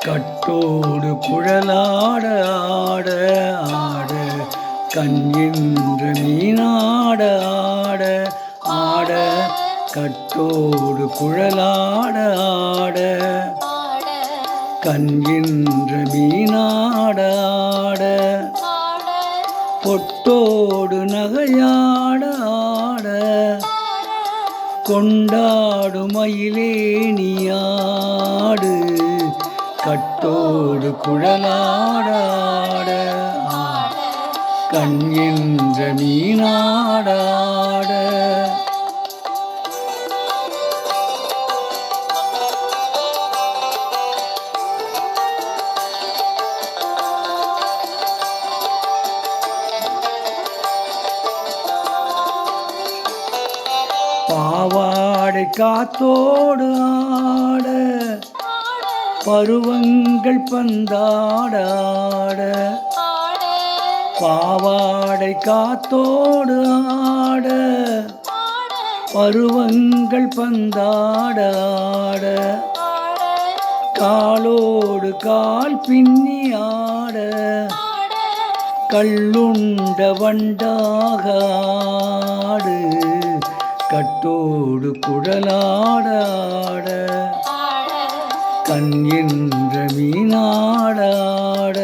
கட்டோடு குழலாட ஆட ஆட கண்கின்ற மீனாட ஆட ஆட கட்டோடு குழலாட ஆட கண்கின்ற மீனாட ஆட பொட்டோடு நகையாட ஆட கொண்டாடு மயிலேனியாடு கட்டோடு குழலாடாட கண்கின்ற மீனாடாட பாவாடை காத்தோடு ஆட பருவங்கள் பந்தாடாட பாவாடை காத்தோடு ஆட பருவங்கள் பந்தாடாட காலோடு கால் பின்னி ஆட கள்ளுண்ட வண்டாக ஆடு கட்டோடு குழலாடாட கண்கின்ற மீனாடாட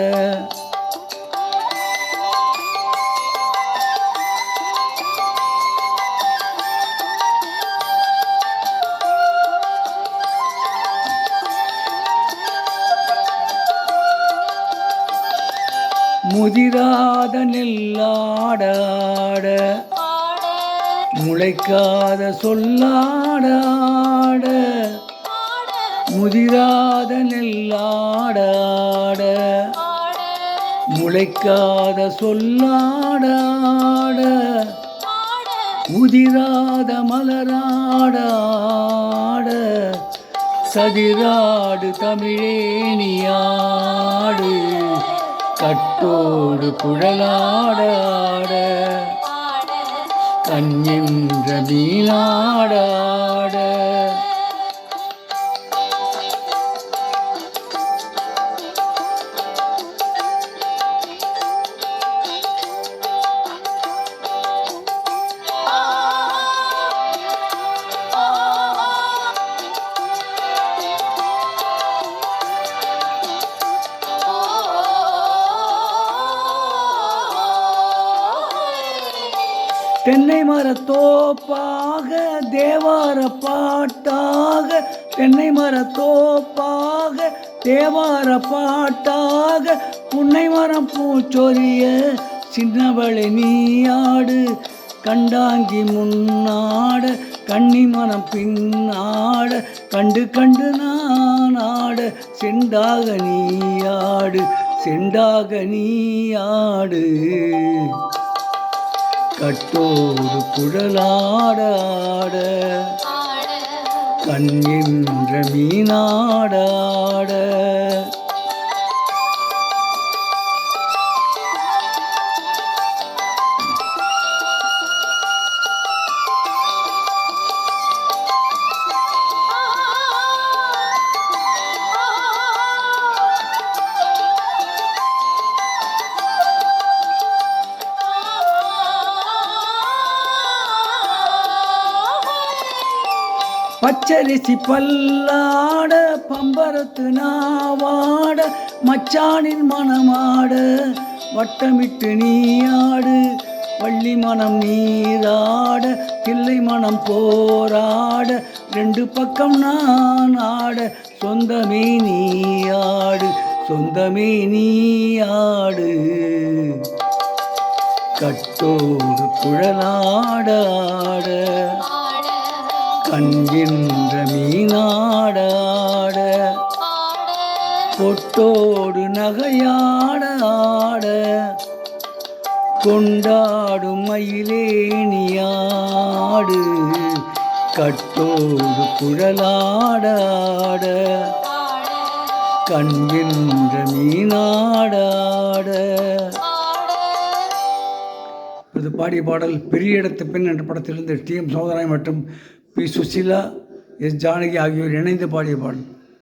முதிராத நெல்லாடாட முளைக்காத சொல்லாடாட முதிராத நெல்லாடாட முளைக்காத சொல்லாடாட உதிராத மலராடாட சதிராடு தமிழேனியாடு கட்டோடு குழலாடாட கண்கின்ற மீனாடாட தென்னை மரத்தோப்பாக தேவார பாட்டாக தென்னை மரத்தோப்பாக தேவார பாட்டாக புன்னை மரம் பூச்சொரிய சின்னவளை நீயாடு கண்டாங்கி முன்னாட கன்னி மனம் பின்னாட கண்டு கண்டு நான் ஆட செண்டாக நீயாடு செண்டாக நீயாடு கட்டோடு குழலாடாட கண்கின்ற மீனாடாட பச்சரிசி பல்லாட பம்பரத்து நாவாட மச்சானின் மனமாட வட்டமிட்டு நீயாடு வள்ளி மனம் நீராட கிள்ளை மனம் போராட ரெண்டு பக்கம் நான் ஆட சொந்தமே நீயாடு சொந்தமே நீயாடு கட்டோடு குழலாடாட கண்கின்ற மீனாடாட பொட்டோடு நகையாட ஆட கொண்டாடும் மயிலேனியாடு கட்டோடு குழலாடாட கண்கின்ற மீனாடாட. இது பாடிய பாடல் பெரிய இடத்து பெண் என்ற படத்திலிருந்து டி.எம். சௌந்தரராயன் மற்றும் பி. சுசீலா, எஸ். ஜானகி ஆகியோர் இணைந்து பாடிய பாடல்.